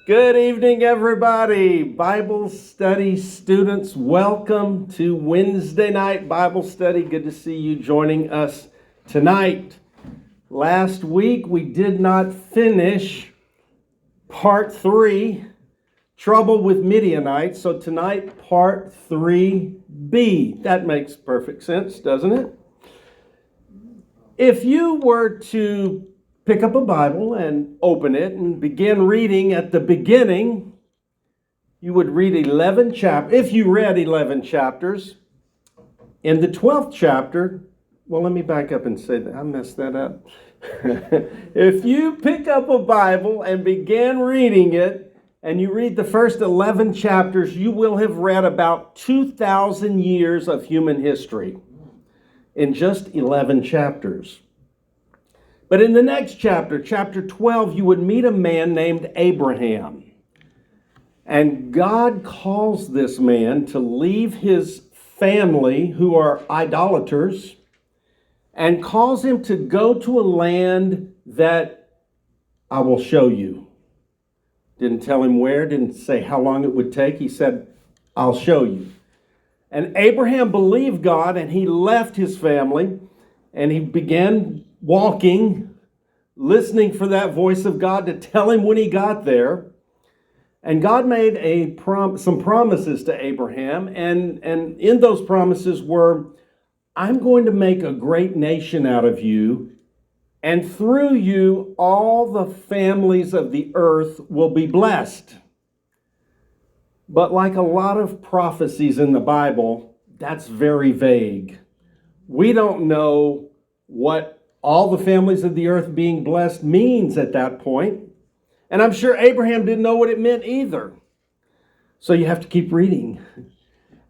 Good evening, everybody. Bible study students, welcome to Wednesday night Bible study. Good to see you joining us tonight. Last week, we did not finish part 3, Trouble with Midianites. So tonight, part 3B. That makes perfect sense, doesn't it? If you were to pick up a Bible and open it and begin reading at the beginning, you would read 11 chapters. If you read 11 chapters, in the 12th chapter, well, let me back up and say that. I messed that up. If you pick up a Bible and begin reading it, and you read the first 11 chapters, you will have read about 2,000 years of human history in just 11 chapters. But in the next chapter, chapter 12, you would meet a man named Abraham. And God calls this man to leave his family, who are idolaters, and calls him to go to a land that I will show you. Didn't tell him where, didn't say how long it would take. He said, I'll show you. And Abraham believed God, and he left his family, and he began walking, listening for that voice of God to tell him when he got there. And God made some promises to Abraham, and in those promises were, I'm going to make a great nation out of you, and through you all the families of the earth will be blessed. But like a lot of prophecies in the Bible, that's very vague. We don't know what all the families of the earth being blessed means at that point. And I'm sure Abraham didn't know what it meant either. So you have to keep reading.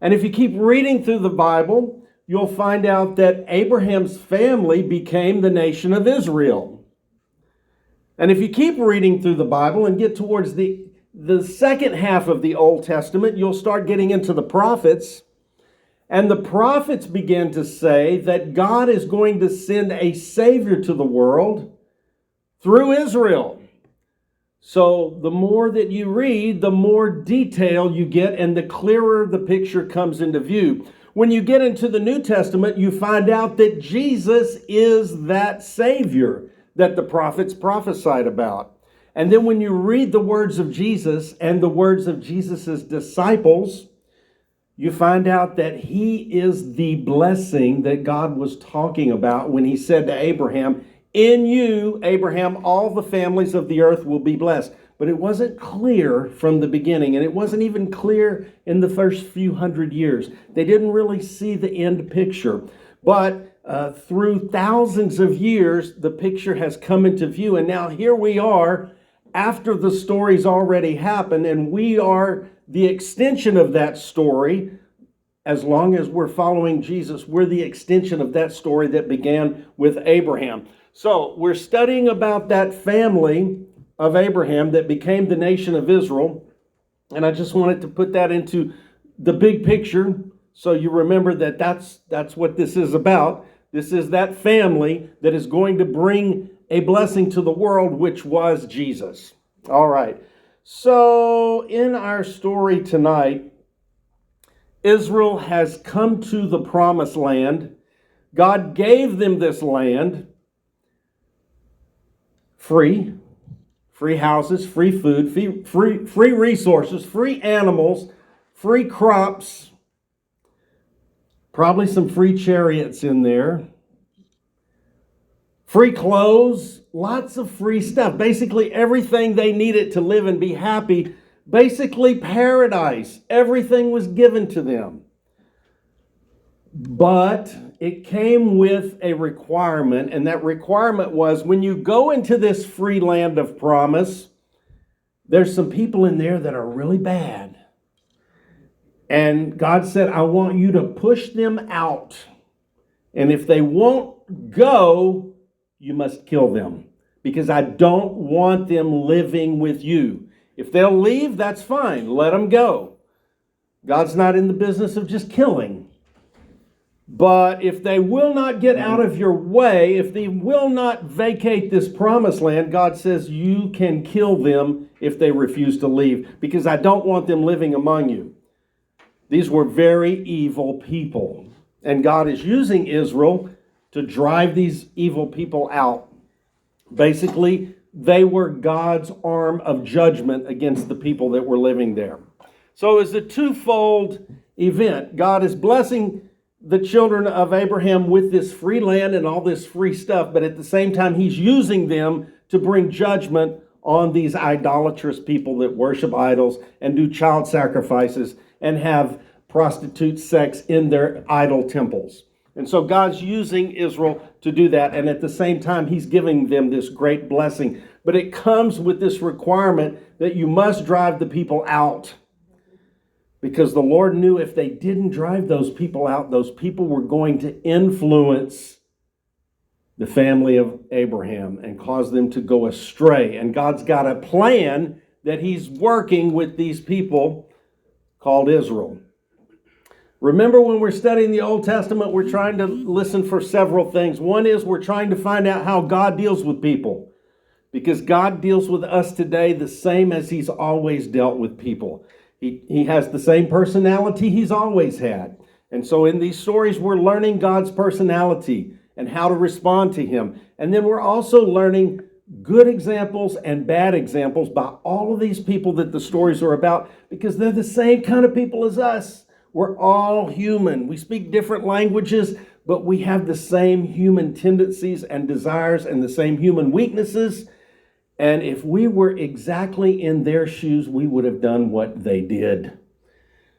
And if you keep reading through the Bible, you'll find out that Abraham's family became the nation of Israel. And if you keep reading through the Bible and get towards the second half of the Old Testament, you'll start getting into the prophets. And the prophets begin to say that God is going to send a Savior to the world through Israel. So the more that you read, the more detail you get, and the clearer the picture comes into view. When you get into the New Testament, you find out that Jesus is that Savior that the prophets prophesied about. And then when you read the words of Jesus and the words of Jesus' disciples, you find out that he is the blessing that God was talking about when he said to Abraham, in you, Abraham, all the families of the earth will be blessed. But it wasn't clear from the beginning, and it wasn't even clear in the first few hundred years. They didn't really see the end picture. But through thousands of years, the picture has come into view. And now here we are after the story's already happened, and we are the extension of that story. As long as we're following Jesus, we're the extension of that story that began with Abraham. So we're studying about that family of Abraham that became the nation of Israel. And I just wanted to put that into the big picture so you remember that that's what this is about. This is that family that is going to bring a blessing to the world, which was Jesus. All right. So in our story tonight, Israel has come to the promised land. God gave them this land free houses, free food, free resources, free animals, free crops, probably some free chariots in there, free clothes, lots of free stuff. Basically everything they needed to live and be happy. Basically paradise. Everything was given to them. But it came with a requirement, and that requirement was when you go into this free land of promise, there's some people in there that are really bad. And God said, I want you to push them out. And if they won't go, you must kill them, because I don't want them living with you. If they'll leave, that's fine. Let them go. God's not in the business of just killing. But if they will not get out of your way, if they will not vacate this promised land, God says you can kill them if they refuse to leave, because I don't want them living among you. These were very evil people. And God is using Israel to drive these evil people out. Basically, they were God's arm of judgment against the people that were living there. So it's a twofold event. God is blessing the children of Abraham with this free land and all this free stuff, but at the same time, he's using them to bring judgment on these idolatrous people that worship idols and do child sacrifices and have prostitute sex in their idol temples. And so God's using Israel to do that, and at the same time, he's giving them this great blessing. But it comes with this requirement that you must drive the people out. Because the Lord knew if they didn't drive those people out, those people were going to influence the family of Abraham and cause them to go astray. And God's got a plan that he's working with these people called Israel. Remember, when we're studying the Old Testament, we're trying to listen for several things. One is we're trying to find out how God deals with people, because God deals with us today the same as he's always dealt with people. He has the same personality he's always had. And so in these stories, we're learning God's personality and how to respond to him. And then we're also learning good examples and bad examples by all of these people that the stories are about, because they're the same kind of people as us. We're all human. We speak different languages, but we have the same human tendencies and desires and the same human weaknesses. And if we were exactly in their shoes, we would have done what they did.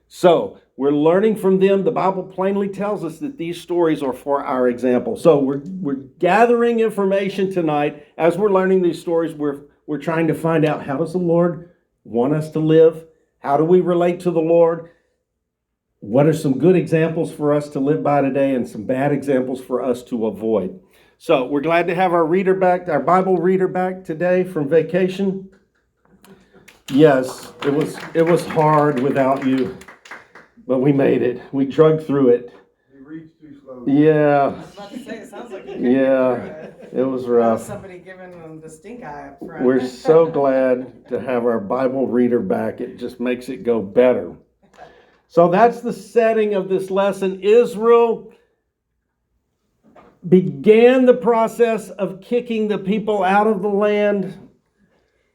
So we're learning from them. The Bible plainly tells us that these stories are for our example. So we're gathering information tonight. As we're learning these stories, we're trying to find out, how does the Lord want us to live? How do we relate to the Lord? What are some good examples for us to live by today and some bad examples for us to avoid? So we're glad to have our reader back, our Bible reader back today from vacation. Yes, it was hard without you, but we made it. We drug through it. You reached too slow. Yeah. I was about to say, it sounds like It was rough. somebody giving them the stink eye up front. We're so glad to have our Bible reader back. It just makes it go better. So that's the setting of this lesson. Israel began the process of kicking the people out of the land.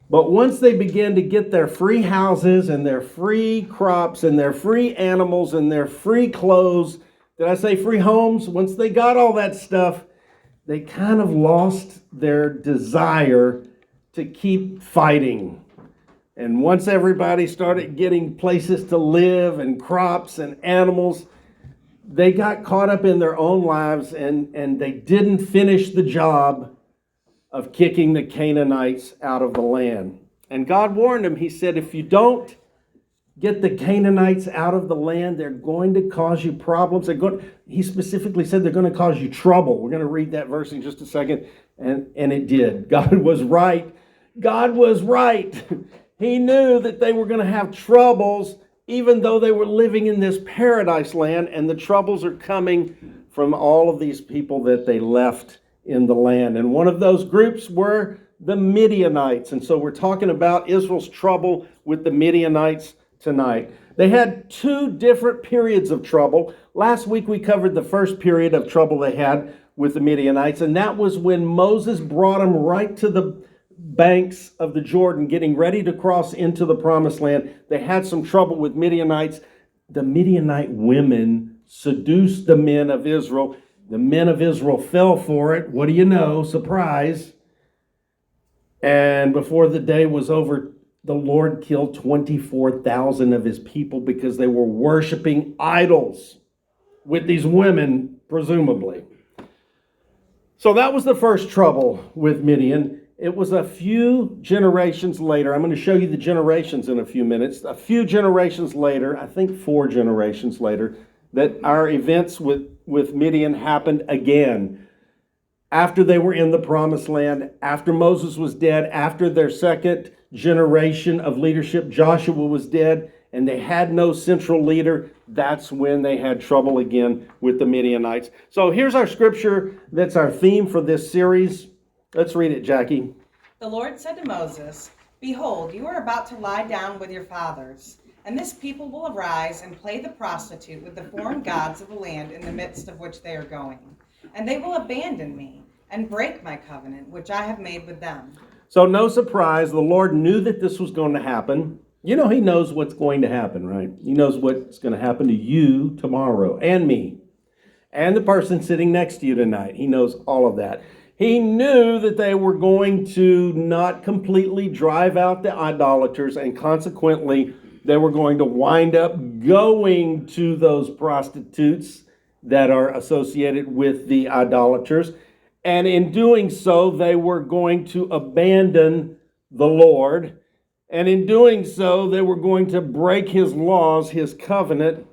But once they began to get their free houses and their free crops and their free animals and their free clothes, did I say free homes? Once they got all that stuff, they kind of lost their desire to keep fighting. And once everybody started getting places to live and crops and animals, they got caught up in their own lives, and they didn't finish the job of kicking the Canaanites out of the land. And God warned them. He said, if you don't get the Canaanites out of the land, they're going to cause you problems. He specifically said they're going to cause you trouble. We're going to read that verse in just a second. And it did. God was right. God was right. He knew that they were going to have troubles, even though they were living in this paradise land, and the troubles are coming from all of these people that they left in the land. And one of those groups were the Midianites. And so we're talking about Israel's trouble with the Midianites tonight. They had two different periods of trouble. Last week we covered the first period of trouble they had with the Midianites, and that was when Moses brought them right to the banks of the Jordan, getting ready to cross into the promised land. They had some trouble with Midianites. The Midianite women seduced the men of Israel. The men of Israel fell for it. What do you know? Surprise. And before the day was over, the Lord killed 24,000 of his people because they were worshiping idols with these women, presumably. So that was the first trouble with Midian. It was a few generations later. I'm going to show you the generations in a few minutes. A few generations later, I think 4 generations later, that our events with Midian happened again. After they were in the promised land, after Moses was dead, after their second generation of leadership, Joshua was dead, and they had no central leader, that's when they had trouble again with the Midianites. So here's our scripture that's our theme for this series. Let's read it, Jackie. The Lord said to Moses, "Behold, you are about to lie down with your fathers, and this people will arise and play the prostitute with the foreign gods of the land in the midst of which they are going. And they will abandon me and break my covenant, which I have made with them." So no surprise, the Lord knew that this was going to happen. You know, he knows what's going to happen, right? He knows what's going to happen to you tomorrow and me and the person sitting next to you tonight. He knows all of that. He knew that they were going to not completely drive out the idolaters, and consequently, they were going to wind up going to those prostitutes that are associated with the idolaters. And in doing so, they were going to abandon the Lord. And in doing so, they were going to break his laws, his covenant.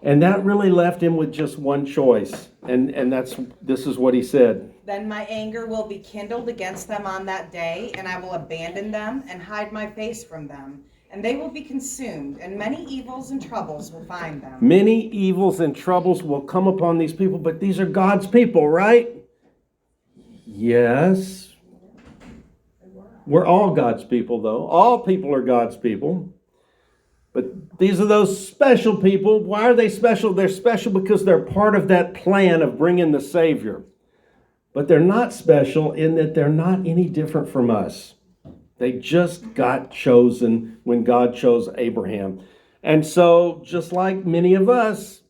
And that really left him with just one choice. And this is what he said. "Then my anger will be kindled against them on that day, and I will abandon them and hide my face from them. And they will be consumed, and many evils and troubles will find them." Many evils and troubles will come upon these people, but these are God's people, right? Yes. We're all God's people, though. All people are God's people. But these are those special people. Why are they special? They're special because they're part of that plan of bringing the Savior. But they're not special in that they're not any different from us. They just got chosen when God chose Abraham. And so, just like many of us,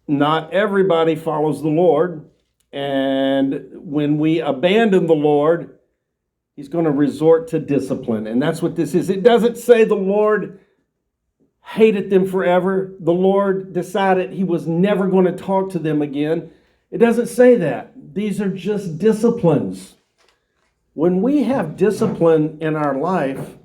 not everybody follows the Lord. And when we abandon the Lord, he's going to resort to discipline. And that's what this is. It doesn't say the Lord hated them forever. The Lord decided he was never going to talk to them again. It doesn't say that. These are just disciplines. When we have discipline in our life,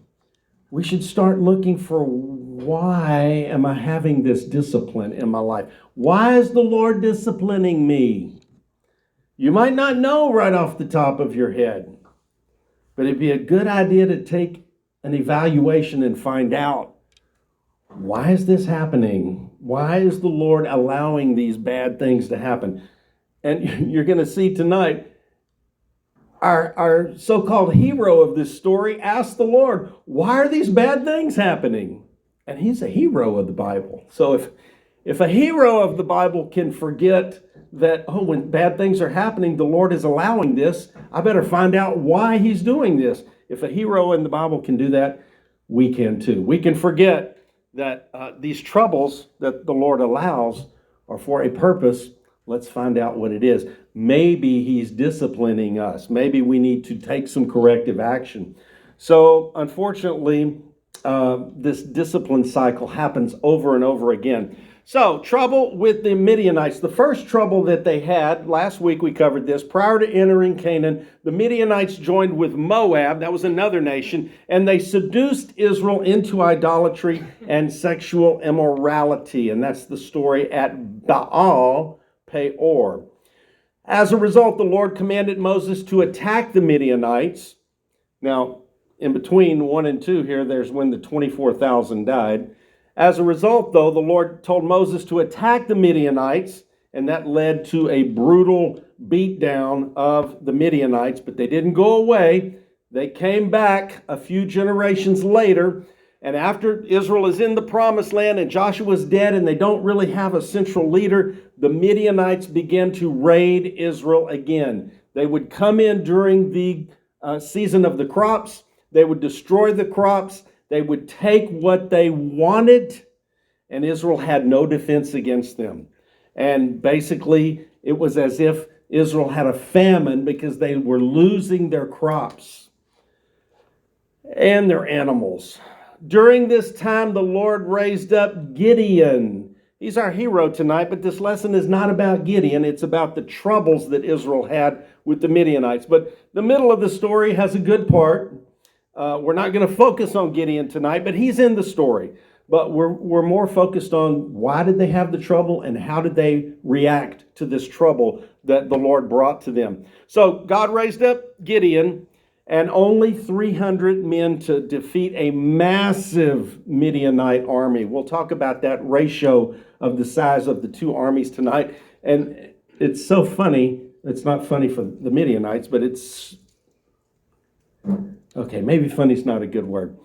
we should start looking for, why am I having this discipline in my life? Why is the Lord disciplining me? You might not know right off the top of your head, but it'd be a good idea to take an evaluation and find out, why is this happening? Why is the Lord allowing these bad things to happen? And you're going to see tonight, our so-called hero of this story asked the Lord, why are these bad things happening? And he's a hero of the Bible. So if a hero of the Bible can forget that, when bad things are happening, the Lord is allowing this, I better find out why he's doing this. If a hero in the Bible can do that, we can too. We can forget that these troubles that the Lord allows are for a purpose. Let's find out what it is. Maybe he's disciplining us. Maybe we need to take some corrective action. So, unfortunately, this discipline cycle happens over and over again. So, trouble with the Midianites. The first trouble that they had, last week we covered this, prior to entering Canaan, the Midianites joined with Moab, that was another nation, and they seduced Israel into idolatry and sexual immorality. And that's the story at Baal Peor. As a result, the Lord commanded Moses to attack the Midianites. Now, in between 1 and 2 here, there's when the 24,000 died. As a result, though, the Lord told Moses to attack the Midianites, and that led to a brutal beatdown of the Midianites, but they didn't go away. They came back a few generations later, and after Israel is in the promised land and Joshua's dead and they don't really have a central leader, the Midianites began to raid Israel again. They would come in during the season of the crops. They would destroy the crops. They would take what they wanted, and Israel had no defense against them. And basically, it was as if Israel had a famine because they were losing their crops and their animals. During this time, the Lord raised up Gideon. He's our hero tonight, but this lesson is not about Gideon. It's about the troubles that Israel had with the Midianites. But the middle of the story has a good part. We're not going to focus on Gideon tonight, but he's in the story. But we're more focused on why did they have the trouble and how did they react to this trouble that the Lord brought to them. So God raised up Gideon, and only 300 men to defeat a massive Midianite army. We'll talk about that ratio of the size of the two armies tonight. And it's so funny. It's not funny for the Midianites, but it's... Okay, maybe funny's not a good word.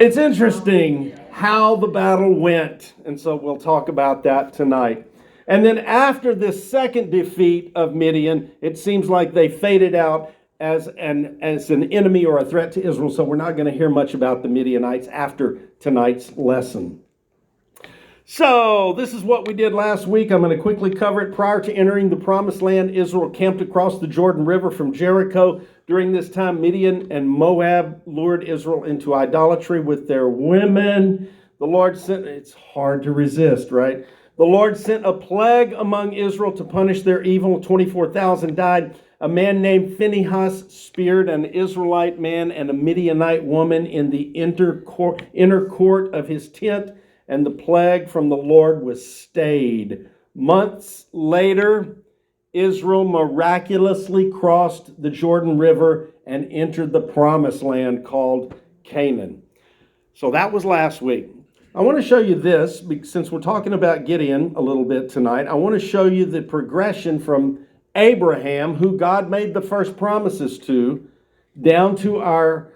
It's interesting how the battle went, and so we'll talk about that tonight. And then after this second defeat of Midian, it seems like they faded out as an enemy or a threat to Israel, so we're not going to hear much about the Midianites after tonight's lesson. So, this is what we did last week. I'm going to quickly cover it. Prior to entering the Promised Land, Israel camped across the Jordan River from Jericho. During this time, Midian and Moab lured Israel into idolatry with their women. The Lord sent, it's hard to resist, right? The Lord sent a plague among Israel to punish their evil. 24,000 died. A man named Phinehas speared an Israelite man and a Midianite woman in the inner court of his tent, and the plague from the Lord was stayed. Months later, Israel miraculously crossed the Jordan River and entered the Promised Land called Canaan. So that was last week. I want to show you this, since we're talking about Gideon a little bit tonight. I want to show you the progression from Abraham, who God made the first promises to, down to our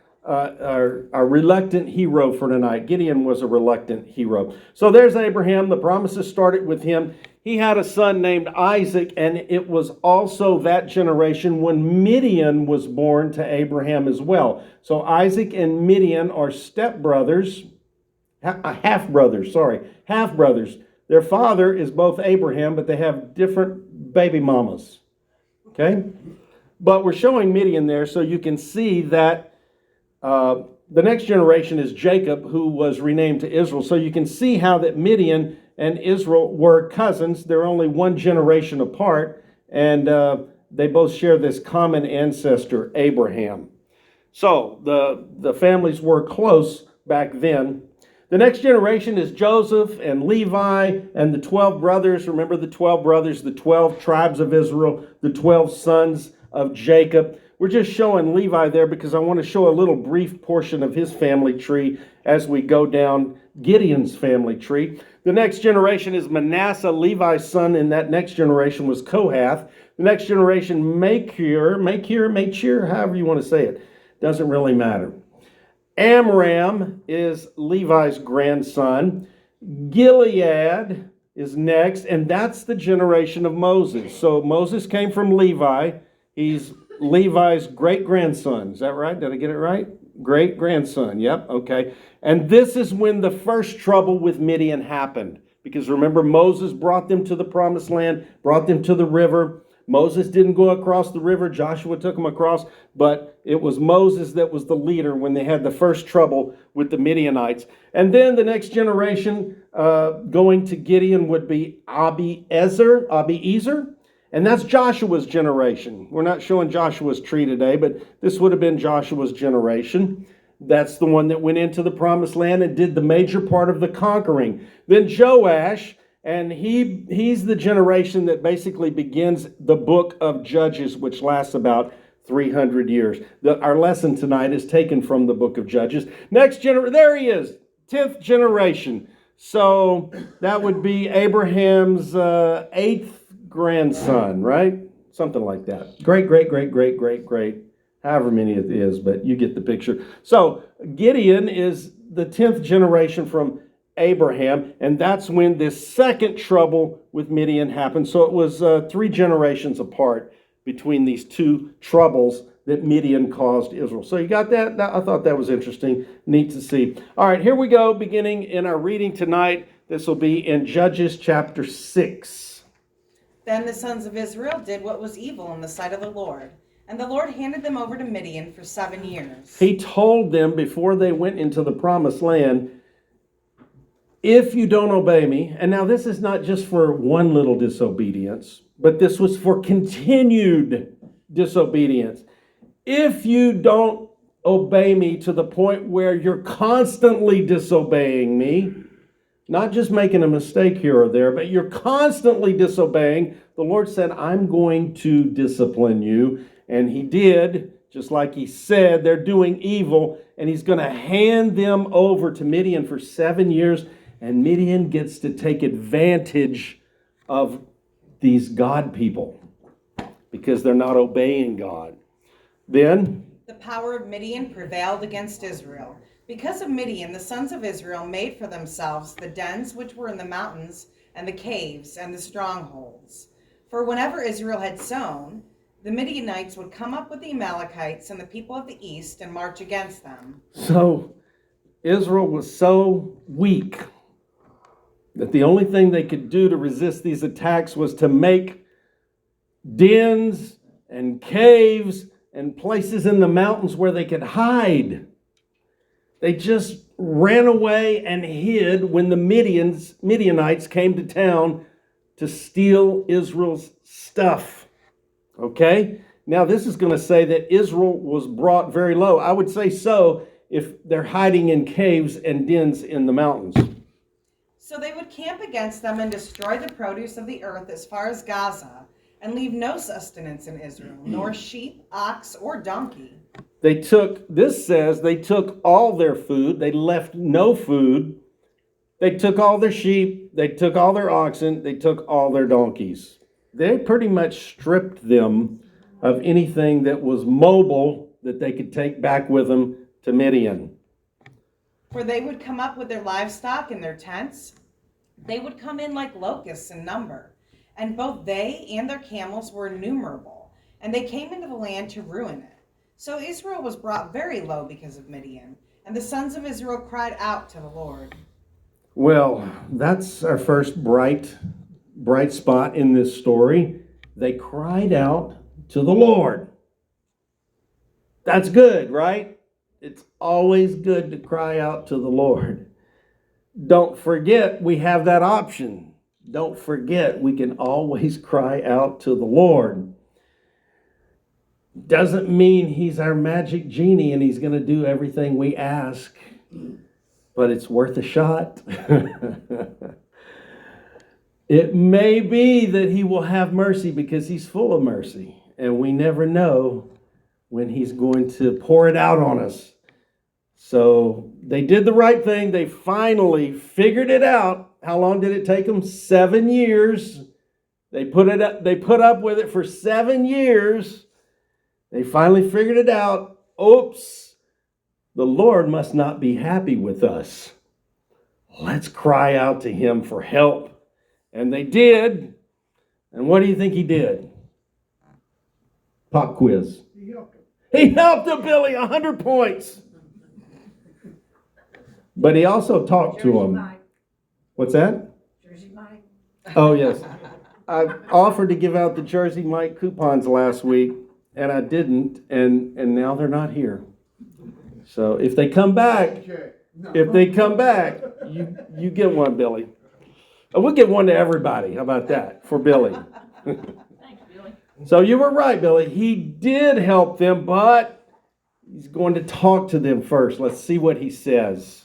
reluctant hero for tonight. Gideon was a reluctant hero. So there's Abraham. The promises started with him. He had a son named Isaac, and it was also that generation when Midian was born to Abraham as well. So Isaac and Midian are stepbrothers, half-brothers. Their father is both Abraham, but they have different baby mamas. Okay? But we're showing Midian there so you can see that the next generation is Jacob, who was renamed to Israel. So you can see how that Midian and Israel were cousins. They're only one generation apart, and they both share this common ancestor, Abraham. So the families were close back then. The next generation is Joseph and Levi and the 12 brothers. Remember the 12 brothers, the 12 tribes of Israel, the 12 sons of Jacob. We're just showing Levi there because I want to show a little brief portion of his family tree as we go down Gideon's family tree. The next generation is Manasseh. Levi's son in that next generation was Kohath. The next generation, Machir, however you want to say it. Doesn't really matter. Amram is Levi's grandson. Gilead is next, and that's the generation of Moses. So Moses came from Levi. He's Levi's great-grandson. Is that right? Did I get it right? Great-grandson. Yep, okay. And this is when the first trouble with Midian happened. Because remember, Moses brought them to the Promised Land, brought them to the river. Moses didn't go across the river. Joshua took them across. But it was Moses that was the leader when they had the first trouble with the Midianites. And then the next generation going to Gideon would be Abiezer. And that's Joshua's generation. We're not showing Joshua's tree today, but this would have been Joshua's generation. That's the one that went into the Promised Land and did the major part of the conquering. Then Joash, and he's the generation that basically begins the book of Judges, which lasts about 300 years. Our lesson tonight is taken from the book of Judges. There he is, 10th generation. So that would be Abraham's 8th grandson, right? Something like that. Great, however many it is, but you get the picture. So Gideon is the 10th generation from Abraham, and that's when this second trouble with Midian happened. So it was 3 generations apart between these two troubles that Midian caused Israel. So you got that? I thought that was interesting, neat to see. All right, here we go, beginning in our reading tonight. This will be in Judges chapter 6. Then the sons of Israel did what was evil in the sight of the Lord, and the Lord handed them over to Midian for 7 years. He told them before they went into the Promised Land, if you don't obey me, and now this is not just for one little disobedience, but this was for continued disobedience. If you don't obey me to the point where you're constantly disobeying me, not just making a mistake here or there, but you're constantly disobeying, the Lord said, I'm going to discipline you. And he did, just like he said, they're doing evil, and he's going to hand them over to Midian for 7 years, and Midian gets to take advantage of these God people because they're not obeying God. Then The power of Midian prevailed against Israel. Because of Midian, the sons of Israel made for themselves the dens which were in the mountains, and the caves, and the strongholds. For whenever Israel had sown, the Midianites would come up with the Amalekites and the people of the east and march against them. So Israel was so weak that the only thing they could do to resist these attacks was to make dens and caves and places in the mountains where they could hide. They just ran away and hid when the Midianites came to town to steal Israel's stuff. Okay? Now this is going to say that Israel was brought very low. I would say so if they're hiding in caves and dens in the mountains. So they would camp against them and destroy the produce of the earth as far as Gaza, and leave no sustenance in Israel, nor sheep, ox, or donkey. This says they took all their food, they left no food. They took all their sheep, they took all their oxen, they took all their donkeys. They pretty much stripped them of anything that was mobile that they could take back with them to Midian. For they would come up with their livestock and their tents. They would come in like locusts in number, and both they and their camels were innumerable, and they came into the land to ruin it. So Israel was brought very low because of Midian, and the sons of Israel cried out to the Lord. Well, that's our first bright spot in this story. They cried out to the Lord. That's good, right? It's always good to cry out to the Lord. Don't forget we have that option. Don't forget we can always cry out to the Lord. Doesn't mean he's our magic genie and he's going to do everything we ask, but it's worth a shot. It may be that he will have mercy because he's full of mercy, and we never know when he's going to pour it out on us. So they did the right thing. They finally figured it out. How long did it take them? 7 years. They put up with it for 7 years. They finally figured it out. Oops, the Lord must not be happy with us. Let's cry out to him for help. And they did. And what do you think he did? Pop quiz. He helped him. He helped him, Billy, 100 points. But he also talked to him. Mike. What's that? Jersey Mike. Oh, yes. I offered to give out the Jersey Mike coupons last week, and I didn't, and now they're not here. So if they come back, Okay. No. you get one, Billy. We'll give one to everybody. How about that for Billy? Thanks, Billy. So you were right, Billy. He did help them, but he's going to talk to them first. Let's see what he says.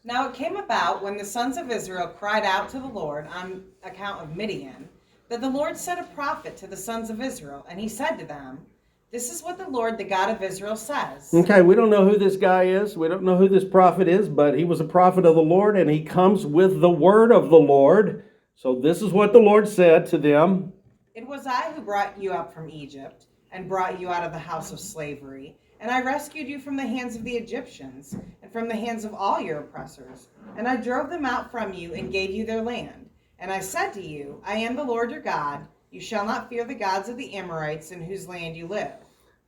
Now it came about when the sons of Israel cried out to the Lord on account of Midian, that the Lord sent a prophet to the sons of Israel, and he said to them, "This is what the Lord, the God of Israel, says." Okay, we don't know who this guy is. We don't know who this prophet is, but he was a prophet of the Lord, and he comes with the word of the Lord. So this is what the Lord said to them. "It was I who brought you up from Egypt and brought you out of the house of slavery, and I rescued you from the hands of the Egyptians and from the hands of all your oppressors. And I drove them out from you and gave you their land. And I said to you, I am the Lord your God. You shall not fear the gods of the Amorites in whose land you live."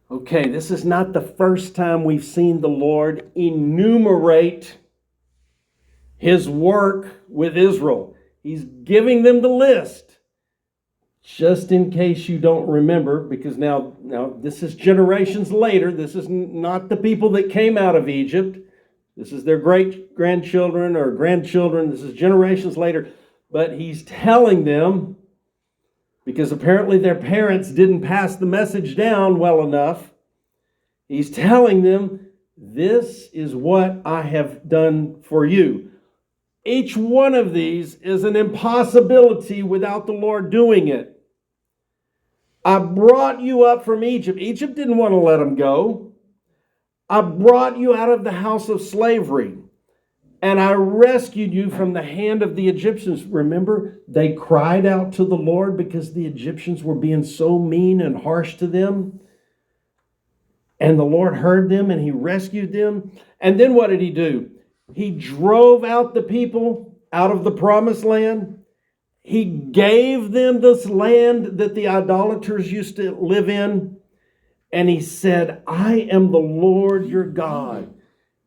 Okay, this is not the first time we've seen the Lord enumerate his work with Israel. He's giving them the list. Just in case you don't remember, because now this is generations later. This is not the people that came out of Egypt. This is their great-grandchildren or grandchildren. This is generations later. But he's telling them, because apparently their parents didn't pass the message down well enough, he's telling them, this is what I have done for you. Each one of these is an impossibility without the Lord doing it. I brought you up from Egypt. Egypt didn't want to let them go. I brought you out of the house of slavery, and I rescued you from the hand of the Egyptians. Remember, they cried out to the Lord because the Egyptians were being so mean and harsh to them. And the Lord heard them and he rescued them. And then what did he do? He drove out the people out of the promised land. He gave them this land that the idolaters used to live in. And he said, I am the Lord your God.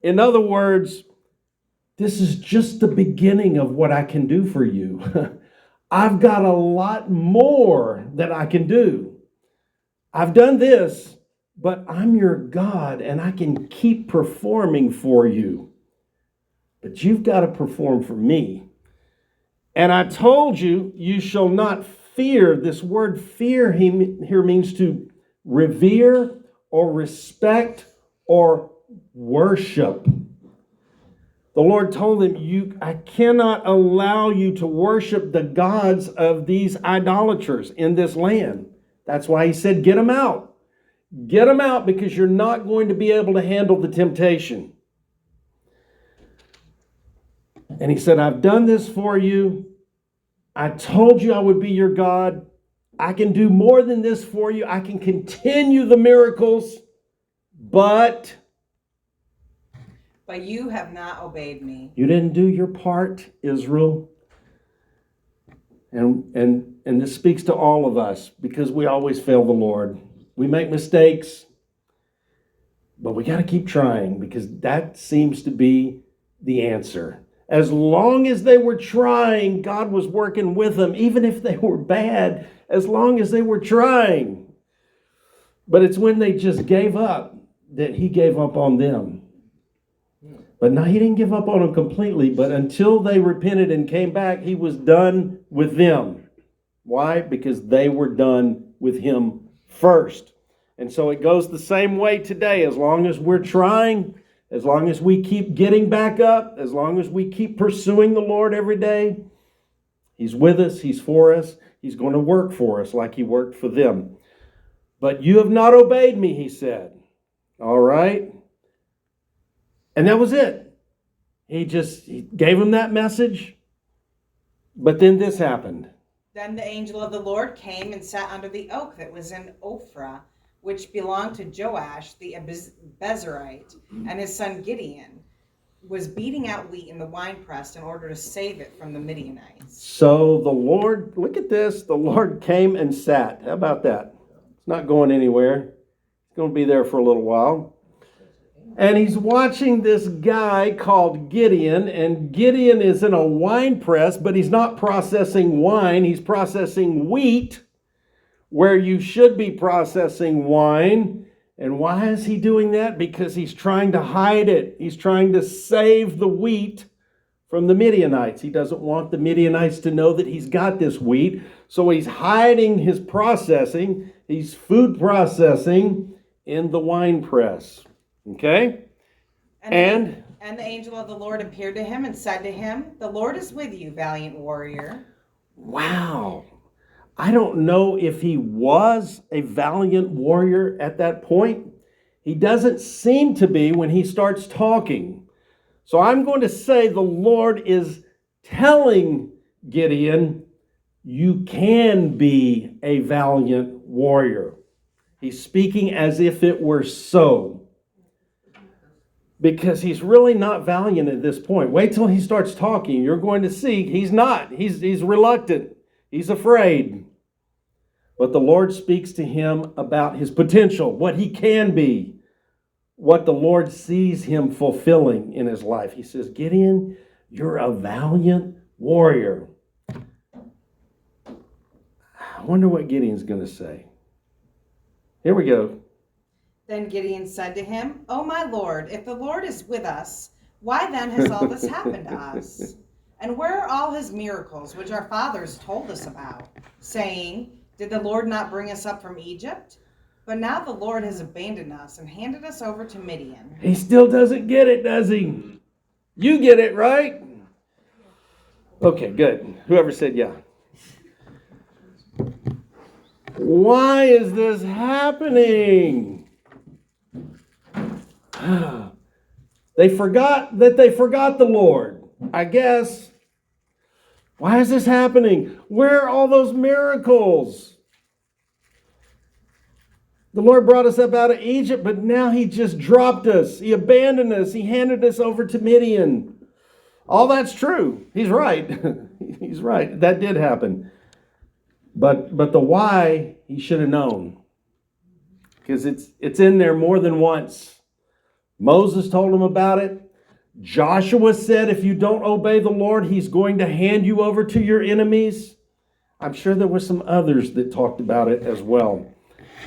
In other words, this is just the beginning of what I can do for you. I've got a lot more that I can do. I've done this, but I'm your God and I can keep performing for you. But you've got to perform for me. And I told you, you shall not fear. This word fear here means to revere or respect or worship. The Lord told him, I cannot allow you to worship the gods of these idolaters in this land. That's why he said, get them out. Get them out because you're not going to be able to handle the temptation. And he said, I've done this for you. I told you I would be your God. I can do more than this for you. I can continue the miracles, but you have not obeyed me. You didn't do your part, Israel. And this speaks to all of us because we always fail the Lord. We make mistakes, but we got to keep trying because that seems to be the answer. As long as they were trying, God was working with them, even if they were bad, as long as they were trying. But it's when they just gave up that he gave up on them. But no, he didn't give up on them completely, but until they repented and came back, he was done with them. Why? Because they were done with him first. And so it goes the same way today. As long as we're trying, as long as we keep getting back up, as long as we keep pursuing the Lord every day, he's with us, he's for us, he's going to work for us like he worked for them. But you have not obeyed me, he said. All right? And that was it. He gave him that message. But then this happened. Then the angel of the Lord came and sat under the oak that was in Ophrah, which belonged to Joash the Bezerite, and his son Gideon was beating out wheat in the winepress in order to save it from the Midianites. So the Lord, look at this, the Lord came and sat. How about that? It's not going anywhere. It's going to be there for a little while. And he's watching this guy called Gideon, and Gideon is in a wine press, but he's not processing wine, he's processing wheat, where you should be processing wine. And why is he doing that? Because he's trying to hide it. He's trying to save the wheat from the Midianites. He doesn't want the Midianites to know that he's got this wheat, so he's hiding his processing, he's food processing in the wine press. Okay? And the angel of the Lord appeared to him and said to him, "The Lord is with you, valiant warrior." Wow. I don't know if he was a valiant warrior at that point. He doesn't seem to be when he starts talking. So I'm going to say the Lord is telling Gideon, you can be a valiant warrior. He's speaking as if it were so. Because he's really not valiant at this point. Wait till he starts talking. You're going to see he's not. He's reluctant. He's afraid. But the Lord speaks to him about his potential, what he can be, what the Lord sees him fulfilling in his life. He says, Gideon, you're a valiant warrior. I wonder what Gideon's going to say. Here we go. Then Gideon said to him, "O my Lord, if the Lord is with us, why then has all this happened to us? And where are all his miracles which our fathers told us about, saying, did the Lord not bring us up from Egypt? But now the Lord has abandoned us and handed us over to Midian." He still doesn't get it, does he? You get it, right? Okay, good. Whoever said yeah. Why is this happening? They forgot the Lord, I guess. Why is this happening? Where are all those miracles? The Lord brought us up out of Egypt, but now He just dropped us. He abandoned us. He handed us over to Midian. All that's true. He's right. He's right. That did happen. But the why, he should have known. Because it's in there more than once. Moses told him about it. Joshua said, if you don't obey the Lord, He's going to hand you over to your enemies. I'm sure there were some others that talked about it as well.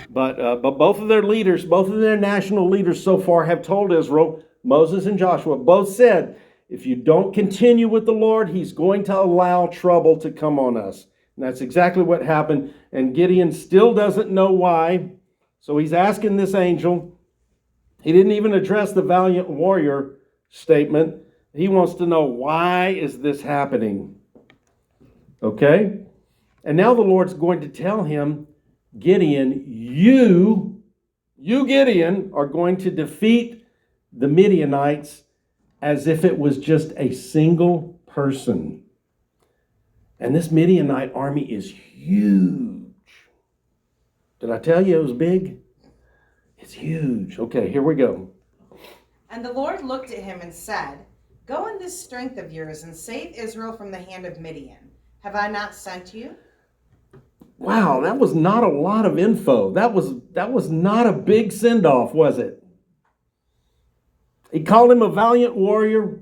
But both of their leaders, both of their national leaders so far have told Israel, Moses and Joshua, both said, if you don't continue with the Lord, He's going to allow trouble to come on us. And that's exactly what happened. And Gideon still doesn't know why. So he's asking this angel. He didn't even address the valiant warrior statement. He wants to know, why is this happening? Okay? And now the Lord's going to tell him, Gideon, you Gideon, are going to defeat the Midianites as if it was just a single person. And this Midianite army is huge. Did I tell you it was big? It's huge. Okay, here we go. And the Lord looked at him and said, go in this strength of yours and save Israel from the hand of Midian. Have I not sent you? Wow, that was not a lot of info. That was not a big send-off, was it? He called him a valiant warrior.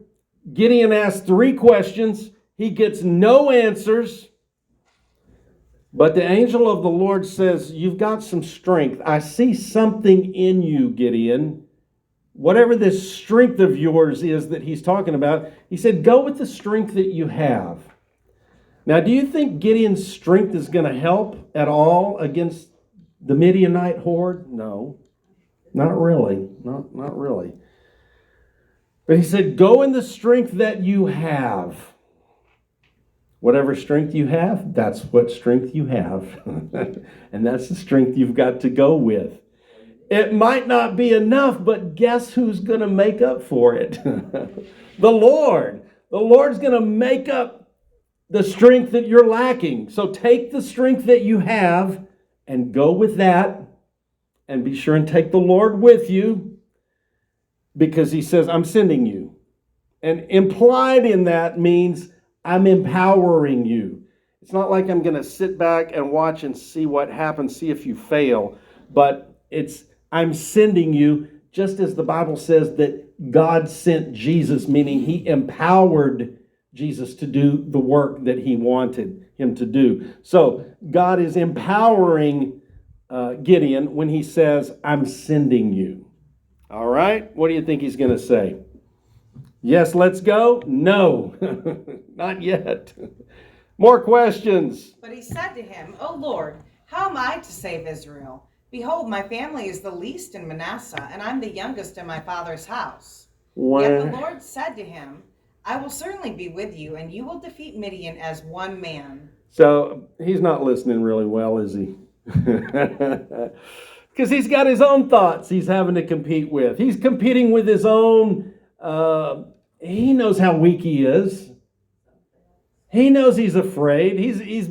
Gideon asked 3 questions. He gets no answers. But the angel of the Lord says, you've got some strength. I see something in you, Gideon. Whatever this strength of yours is that he's talking about, he said, go with the strength that you have. Now, do you think Gideon's strength is going to help at all against the Midianite horde? No, not really. Not really. But he said, go in the strength that you have. Whatever strength you have, that's what strength you have. And that's the strength you've got to go with. It might not be enough, but guess who's going to make up for it? The Lord. The Lord's going to make up the strength that you're lacking. So take the strength that you have and go with that. And be sure and take the Lord with you. Because he says, I'm sending you. And implied in that means I'm empowering you. It's not like I'm going to sit back and watch and see what happens, see if you fail. But I'm sending you, just as the Bible says that God sent Jesus, meaning He empowered Jesus to do the work that He wanted him to do. So God is empowering Gideon when He says, I'm sending you. All right? What do you think He's going to say? Yes, let's go? No, not yet. More questions. But he said to him, O Lord, how am I to save Israel? Behold, my family is the least in Manasseh, and I'm the youngest in my father's house. Yet the Lord said to him, I will certainly be with you, and you will defeat Midian as one man. So he's not listening really well, is he? Because he's got his own thoughts he's having to compete with. He's competing with his own. He knows how weak he is. He knows he's afraid. He's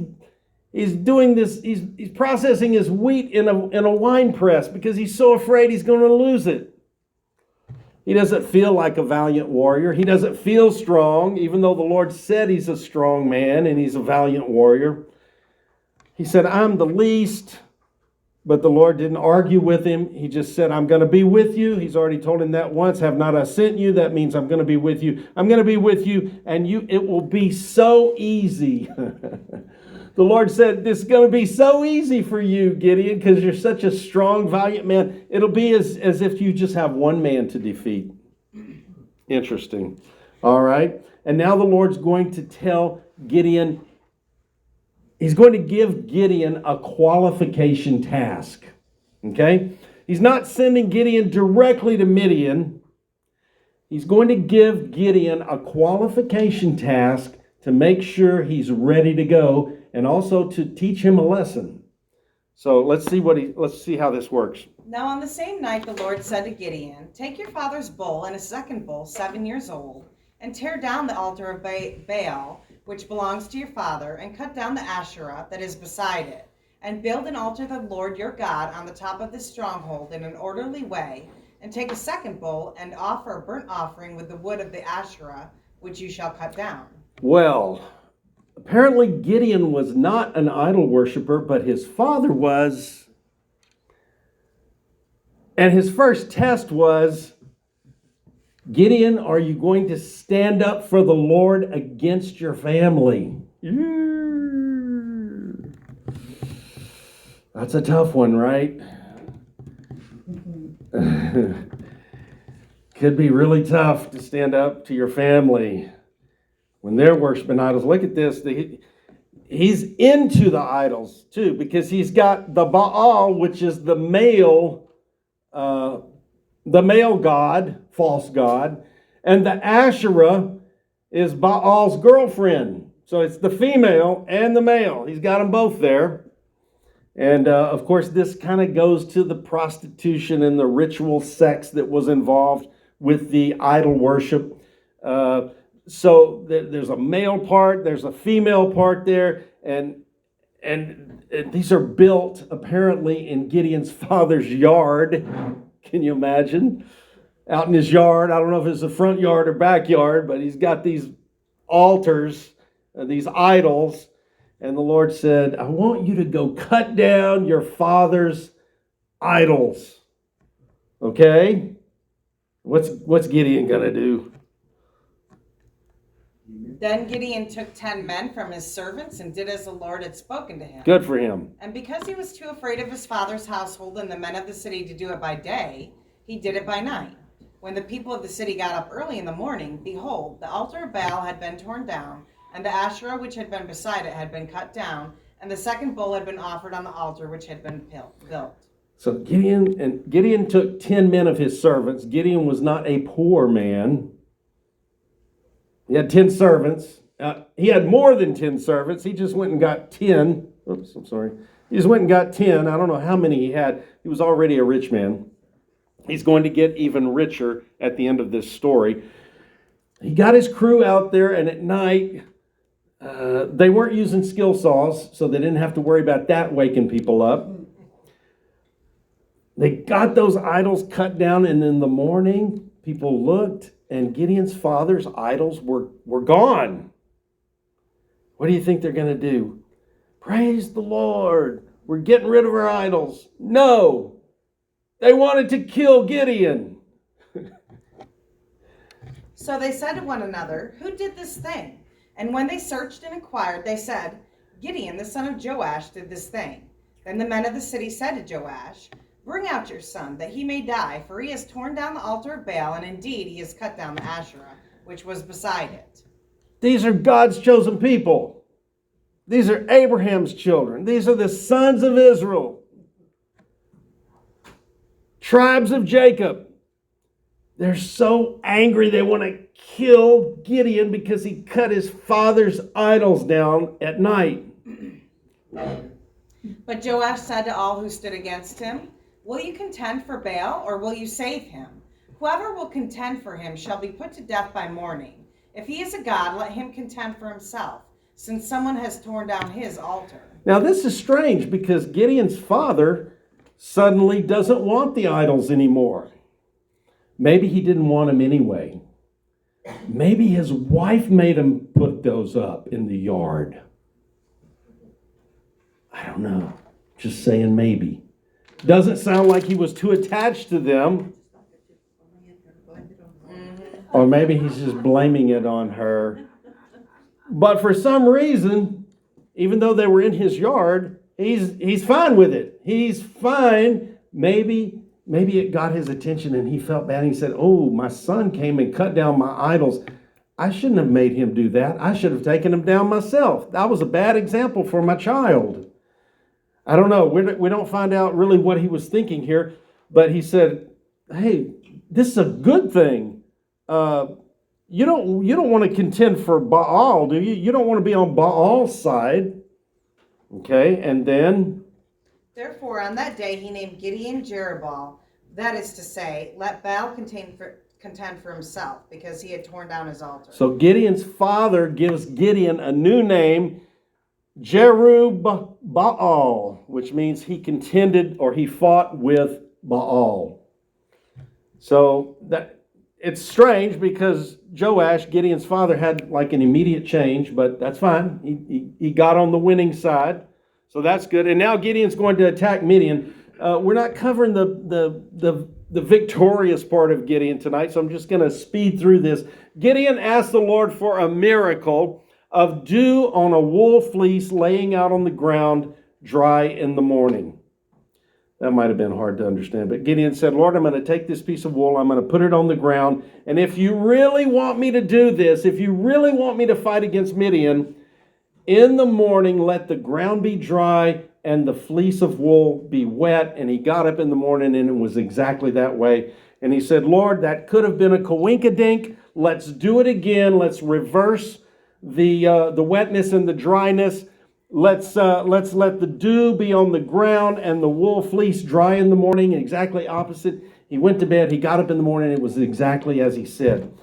doing this. He's processing his wheat in a wine press because he's so afraid he's going to lose it. He doesn't feel like a valiant warrior. He doesn't feel strong, even though the Lord said he's a strong man and he's a valiant warrior. He said, I'm the least. But the Lord didn't argue with him. He just said, I'm going to be with you. He's already told him that once. Have not I sent you? That means I'm going to be with you. I'm going to be with you, and it will be so easy. The Lord said, this is going to be so easy for you, Gideon, because you're such a strong, valiant man. It'll be as if you just have one man to defeat. Interesting. All right. And now the Lord's going to tell Gideon, He's going to give Gideon a qualification task. Okay? He's not sending Gideon directly to Midian. He's going to give Gideon a qualification task to make sure he's ready to go and also to teach him a lesson. So let's see how this works. Now on the same night the Lord said to Gideon, "Take your father's bull and a second bull, 7 years old, and tear down the altar of Baal, which belongs to your father, and cut down the Asherah that is beside it, and build an altar to the Lord your God on the top of this stronghold in an orderly way, and take a second bull and offer a burnt offering with the wood of the Asherah, which you shall cut down." Well, apparently Gideon was not an idol worshiper, but his father was. And his first test was, Gideon, are you going to stand up for the Lord against your family? That's a tough one, right? Could be really tough to stand up to your family when they're worshiping idols. Look at this. He's into the idols too, because he's got the Baal, which is the male god, false god, and the Asherah is Baal's girlfriend. So it's the female and the male. He's got them both there. And of course, this kind of goes to the prostitution and the ritual sex that was involved with the idol worship. So there's a male part, there's a female part there, and these are built apparently in Gideon's father's yard. Can you imagine? Out in his yard, I don't know if it's the front yard or backyard, but he's got these altars, these idols, and the Lord said, I want you to go cut down your father's idols. Okay? What's Gideon going to do? Then Gideon took 10 men from his servants and did as the Lord had spoken to him. Good for him. And because he was too afraid of his father's household and the men of the city to do it by day, he did it by night. When the people of the city got up early in the morning, behold, the altar of Baal had been torn down, and the Asherah which had been beside it had been cut down, and the second bull had been offered on the altar which had been built. So Gideon took 10 men of his servants. Gideon was not a poor man. He had 10 servants. He had more than 10 servants. He just went and got 10. Oops, I'm sorry. He just went and got 10. I don't know how many he had. He was already a rich man. He's going to get even richer at the end of this story. He got his crew out there, and at night, they weren't using skill saws, so they didn't have to worry about that waking people up. They got those idols cut down, and in the morning, people looked, and Gideon's father's idols were gone. What do you think they're going to do? Praise the Lord. We're getting rid of our idols. No. They wanted to kill Gideon. So they said to one another, "Who did this thing?" And when they searched and inquired, they said, "Gideon, the son of Joash, did this thing." Then the men of the city said to Joash, "Bring out your son, that he may die, for he has torn down the altar of Baal, and indeed he has cut down the Asherah, which was beside it." These are God's chosen people. These are Abraham's children. These are the sons of Israel. Tribes of Jacob. They're so angry they want to kill Gideon because he cut his father's idols down at night. But Joash said to all who stood against him, "Will you contend for Baal, or will you save him? Whoever will contend for him shall be put to death by morning. If he is a god, let him contend for himself, since someone has torn down his altar." Now this is strange because Gideon's father suddenly doesn't want the idols anymore. Maybe he didn't want them anyway. Maybe his wife made him put those up in the yard. I don't know. Just saying maybe. Doesn't sound like he was too attached to them. Or maybe he's just blaming it on her. But for some reason, even though they were in his yard, he's fine with it. He's fine. Maybe it got his attention and he felt bad. He said, "Oh, my son came and cut down my idols. I shouldn't have made him do that. I should have taken him down myself. That was a bad example for my child." I don't know. We don't find out really what he was thinking here. But he said, "Hey, this is a good thing. You don't want to contend for Baal, do you? You don't want to be on Baal's side." Okay, and then Therefore, on that day he named Gideon Jerubbaal, that is to say, let Baal contend for himself, because he had torn down his altar. So Gideon's father gives Gideon a new name, Jerubbaal, which means he contended or he fought with Baal. So that it's strange because Joash, Gideon's father, had like an immediate change, but that's fine. He got on the winning side, so that's good. And now Gideon's going to attack Midian. We're not covering the victorious part of Gideon tonight, so I'm just going to speed through this. Gideon asked the Lord for a miracle of dew on a wool fleece laying out on the ground dry in the morning. That might have been hard to understand, but Gideon said, Lord, I'm going to take this piece of wool, I'm going to put it on the ground, and if you really want me to do this, if you really want me to fight against Midian, in the morning let the ground be dry and the fleece of wool be wet. And he got up in the morning and it was exactly that way. And he said, Lord, that could have been a coinkydink. Let's do it again. Let's reverse the wetness and the dryness. Let's let the dew be on the ground and the wool fleece dry in the morning. Exactly opposite. He went to bed. He got up in the morning. It was exactly as he said.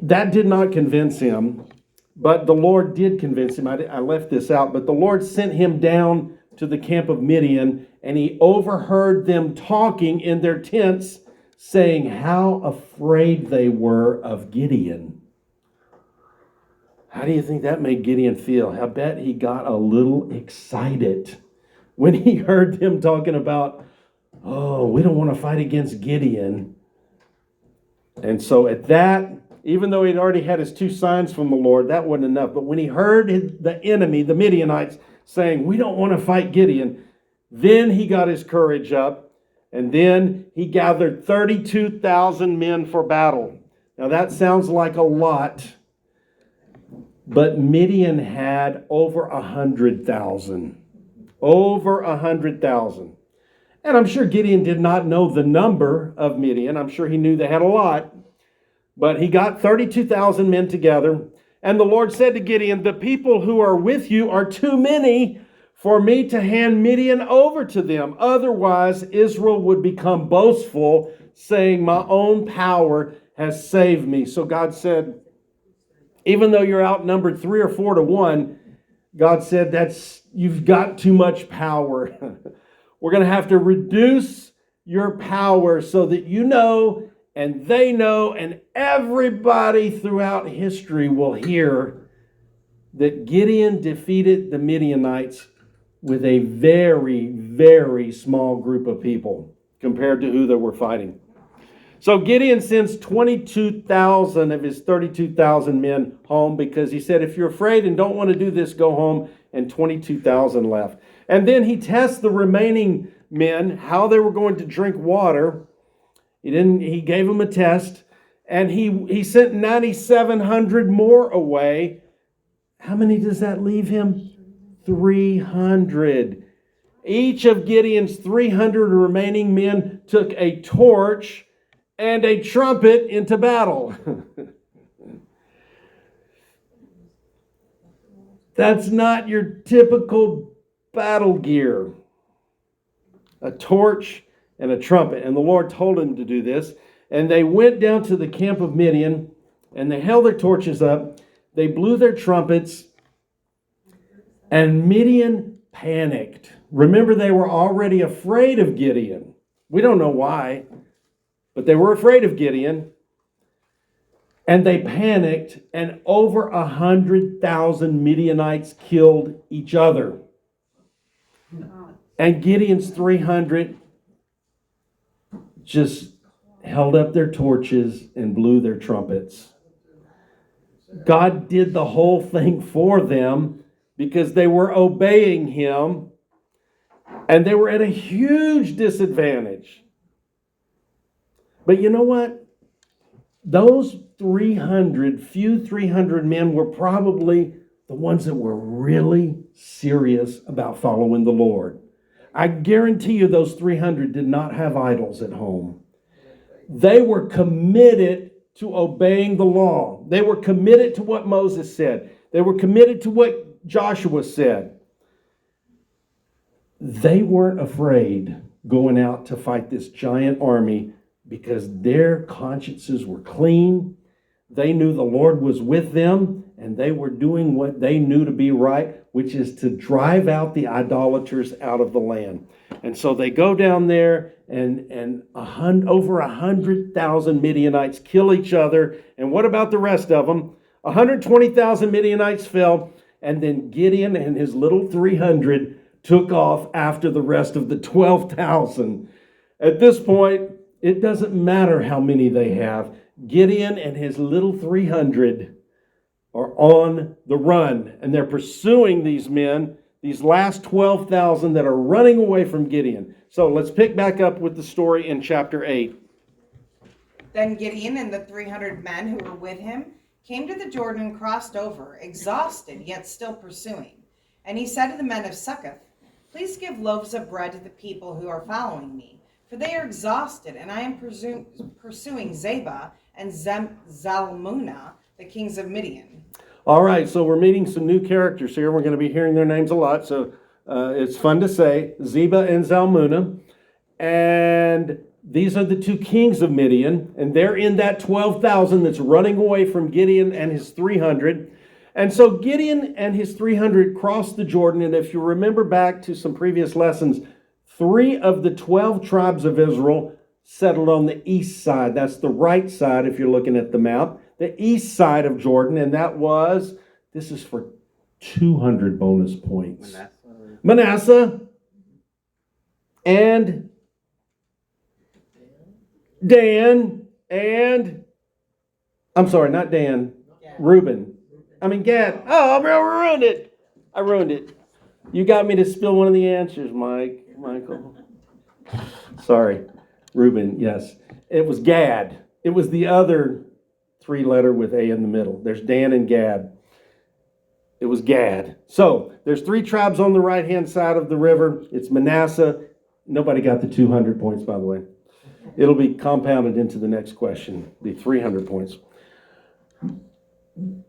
That did not convince him, but the Lord did convince him. I left this out, but the Lord sent him down to the camp of Midian, and he overheard them talking in their tents, saying how afraid they were of Gideon. How do you think that made Gideon feel? I bet he got a little excited when he heard them talking about, oh, we don't want to fight against Gideon. And so at that, even though he'd already had his 2 signs from the Lord, that wasn't enough. But when he heard the enemy, the Midianites, saying, we don't want to fight Gideon, then he got his courage up, and then he gathered 32,000 men for battle. Now that sounds like a lot, but Midian had over 100,000. Over 100,000. And I'm sure Gideon did not know the number of Midian. I'm sure he knew they had a lot. But he got 32,000 men together. And the Lord said to Gideon, the people who are with you are too many for me to hand Midian over to them. Otherwise, Israel would become boastful, saying, my own power has saved me. So God said, even though you're outnumbered 3 or 4 to 1, God said, you've got too much power. We're going to have to reduce your power so that you know and they know and everybody throughout history will hear that Gideon defeated the Midianites with a very, very small group of people compared to who they were fighting. So Gideon sends 22,000 of his 32,000 men home because he said, if you're afraid and don't want to do this, go home, and 22,000 left. And then he tests the remaining men, how they were going to drink water. He gave them a test, and he sent 9,700 more away. How many does that leave him? 300. Each of Gideon's 300 remaining men took a torch and a trumpet into battle. That's not your typical battle gear. A torch and a trumpet. And the Lord told him to do this. And they went down to the camp of Midian, and they held their torches up. They blew their trumpets, and Midian panicked. Remember, they were already afraid of Gideon. We don't know why, but they were afraid of Gideon. And they panicked, and over 100,000 Midianites killed each other. And Gideon's 300 just held up their torches and blew their trumpets. God did the whole thing for them because they were obeying him, and they were at a huge disadvantage. But you know what? Those 300 men were probably the ones that were really serious about following the Lord. I guarantee you those 300 did not have idols at home. They were committed to obeying the law. They were committed to what Moses said. They were committed to what Joshua said. they weren't afraid going out to fight this giant army because their consciences were clean. They knew the Lord was with them, and they were doing what they knew to be right, which is to drive out the idolaters out of the land. And so they go down there, and over 100,000 Midianites kill each other. And what about the rest of them? 120,000 Midianites fell, and then Gideon and his little 300 took off after the rest of the 12,000. At this point, it doesn't matter how many they have. Gideon and his little 300 are on the run, and they're pursuing these men, these last 12,000 that are running away from Gideon. So let's pick back up with the story in chapter 8. Then Gideon and the 300 men who were with him came to the Jordan and crossed over, exhausted yet still pursuing. And he said to the men of Succoth, "Please give loaves of bread to the people who are following me, for they are exhausted, and I am pursuing Zebah and Zalmunna, the kings of Midian." All right, so we're meeting some new characters here. We're going to be hearing their names a lot, so it's fun to say. Zebah and Zalmunna. And these are the two kings of Midian, and they're in that 12,000 that's running away from Gideon and his 300. And so Gideon and his 300 crossed the Jordan, and if you remember back to some previous lessons, 3 of the 12 tribes of Israel settled on the east side. That's the right side if you're looking at the map. The east side of Jordan, and this is for 200 bonus points. Manasseh and Dan and, I'm sorry, not Dan, Reuben. Gad. Oh, I ruined it. You got me to spill one of the answers, Michael. Sorry. Reuben, yes. It was Gad. It was the other 3-letter with A in the middle. There's Dan and Gad. It was Gad. So there's 3 tribes on the right-hand side of the river. It's Manasseh. Nobody got the 200 points, by the way. It'll be compounded into the next question, the 300 points.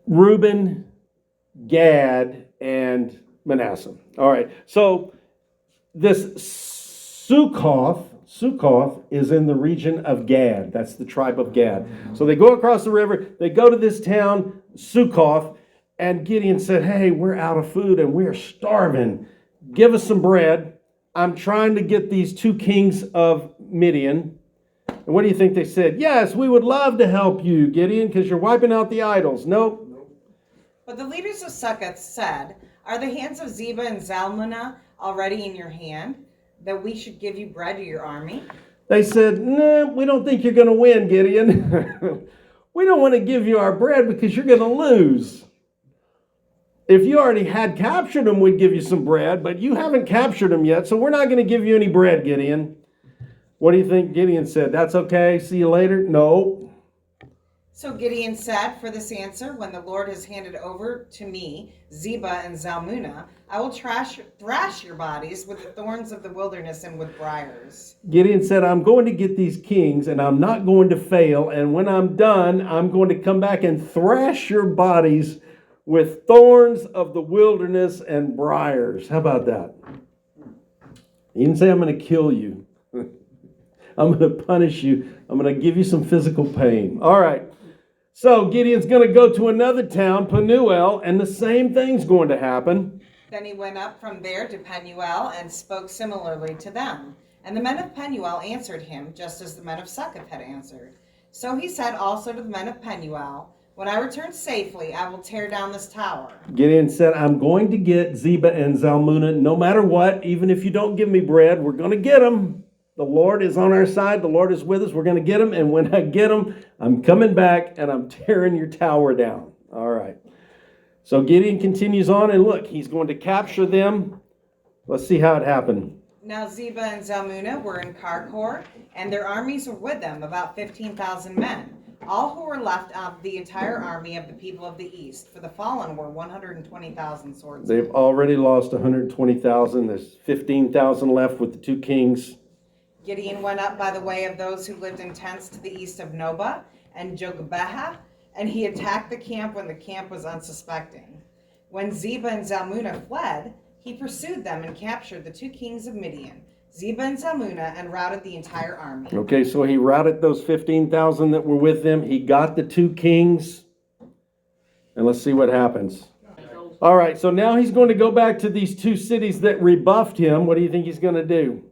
Reuben, Gad, and Manasseh. All right. So this Sukkoth is in the region of Gad. That's the tribe of Gad. So they go across the river. They go to this town, Sukkoth, and Gideon said, "Hey, we're out of food and we're starving. Give us some bread. I'm trying to get these 2 kings of Midian." And what do you think they said? "Yes, we would love to help you, Gideon, because you're wiping out the idols." Nope. But the leaders of Succoth said, "Are the hands of Zebah and Zalmunna already in your hand, that we should give you bread to your army?" They said, "No, we don't think you're going to win, Gideon. We don't want to give you our bread because you're going to lose. If you already had captured them, we'd give you some bread, but you haven't captured them yet, so we're not going to give you any bread, Gideon." What do you think Gideon said? "That's okay, see you later"? No. So Gideon said, "For this answer, when the Lord has handed over to me Zebah and Zalmunna, I will thrash your bodies with the thorns of the wilderness and with briars." Gideon said, "I'm going to get these kings, and I'm not going to fail, and when I'm done, I'm going to come back and thrash your bodies with thorns of the wilderness and briars." How about that? He didn't say, "I'm going to kill you. I'm going to punish you. I'm going to give you some physical pain." All right. So Gideon's going to go to another town, Penuel, and the same thing's going to happen. Then he went up from there to Penuel and spoke similarly to them. And the men of Penuel answered him, just as the men of Succoth had answered. So he said also to the men of Penuel, "When I return safely, I will tear down this tower." Gideon said, "I'm going to get Zebah and Zalmunna no matter what. Even if you don't give me bread, we're going to get them. The Lord is on our side. The Lord is with us. We're going to get them. And when I get them, I'm coming back and I'm tearing your tower down." All right. So Gideon continues on, and look, he's going to capture them. Let's see how it happened. Now Zebah and Zalmunna were in Karkor, and their armies were with them, about 15,000 men, all who were left of the entire army of the people of the east, for the fallen were 120,000 swordsmen. They've already lost 120,000. There's 15,000 left with the 2 kings. Gideon went up by the way of those who lived in tents to the east of Nobah and Jogbeha, and he attacked the camp when the camp was unsuspecting. When Zebah and Zalmunna fled, He pursued them and captured the 2 kings of Midian, Zebah and Zalmunna, and routed the entire army. Okay, so he routed those 15,000 that were with them. He got the 2 kings. And let's see what happens. All right, so now he's going to go back to these 2 cities that rebuffed him. What do you think he's going to do?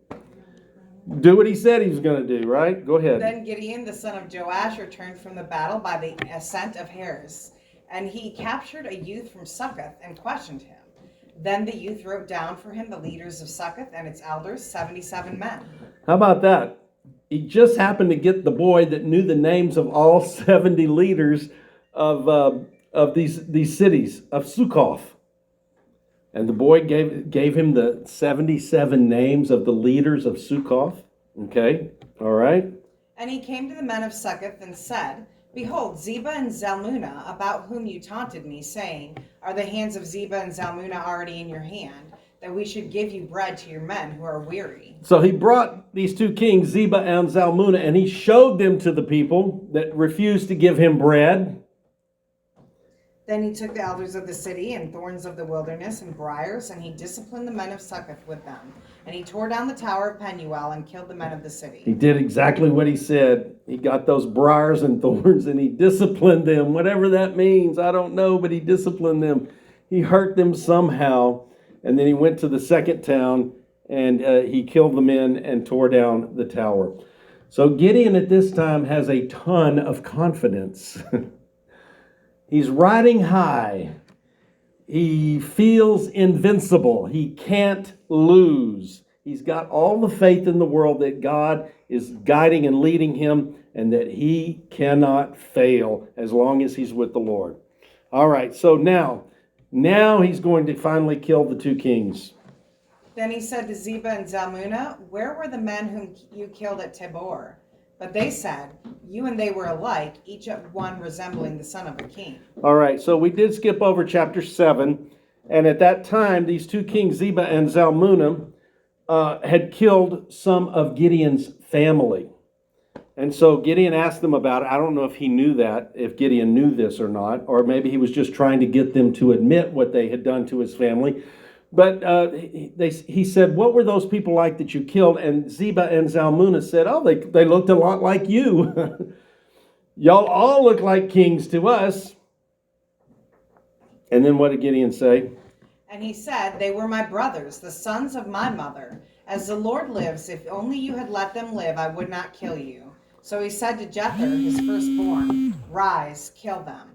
Do what he said he was going to do, right? Go ahead. Then Gideon, the son of Joash, returned from the battle by the ascent of Heres, and he captured a youth from Succoth and questioned him. Then the youth wrote down for him the leaders of Succoth and its elders, 77 men. How about that? He just happened to get the boy that knew the names of all 70 leaders of these cities of Sukkoth. And the boy gave him the 77 names of the leaders of Sukkoth. Okay, all right. And he came to the men of Succoth and said, Behold, Zebah and Zalmunna, about whom you taunted me, saying, Are the hands of Zebah and Zalmunna already in your hand, that we should give you bread to your men who are weary? So he brought these 2 kings, Zebah and Zalmunna, and he showed them to the people that refused to give him bread. Then he took the elders of the city and thorns of the wilderness and briars, and he disciplined the men of Succoth with them. And he tore down the tower of Penuel and killed the men of the city. He did exactly what he said. He got those briars and thorns and he disciplined them. Whatever that means, I don't know, but he disciplined them. He hurt them somehow. And then he went to the second town and he killed the men and tore down the tower. So Gideon at this time has a ton of confidence. He's riding high. He feels invincible. He can't lose. He's got all the faith in the world that God is guiding and leading him and that he cannot fail as long as he's with the Lord. All right, so now he's going to finally kill the 2 kings. Then he said to Zebah and Zalmunna, Where were the men whom you killed at Tabor? But they said, You and they were alike, each one resembling the son of a king. All right, so we did skip over chapter 7. And at that time, these 2 kings, Zebah and Zalmunna, had killed some of Gideon's family. And so Gideon asked them about it. I don't know if he knew that, if Gideon knew this or not, or maybe he was just trying to get them to admit what they had done to his family. But he said, What were those people like that you killed? And Zebah and Zalmunna said, Oh, they looked a lot like you. Y'all all look like kings to us. And then what did Gideon say? And he said, They were my brothers, the sons of my mother. As the Lord lives, if only you had let them live, I would not kill you. So he said to Jether, his firstborn, Rise, kill them.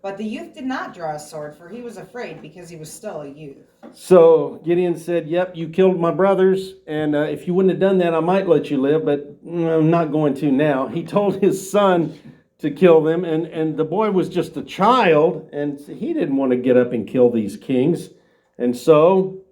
But the youth did not draw a sword, for he was afraid because he was still a youth. So Gideon said, Yep, you killed my brothers, and if you wouldn't have done that, I might let you live, but I'm not going to now. He told his son to kill them, and the boy was just a child, and he didn't want to get up and kill these kings. And so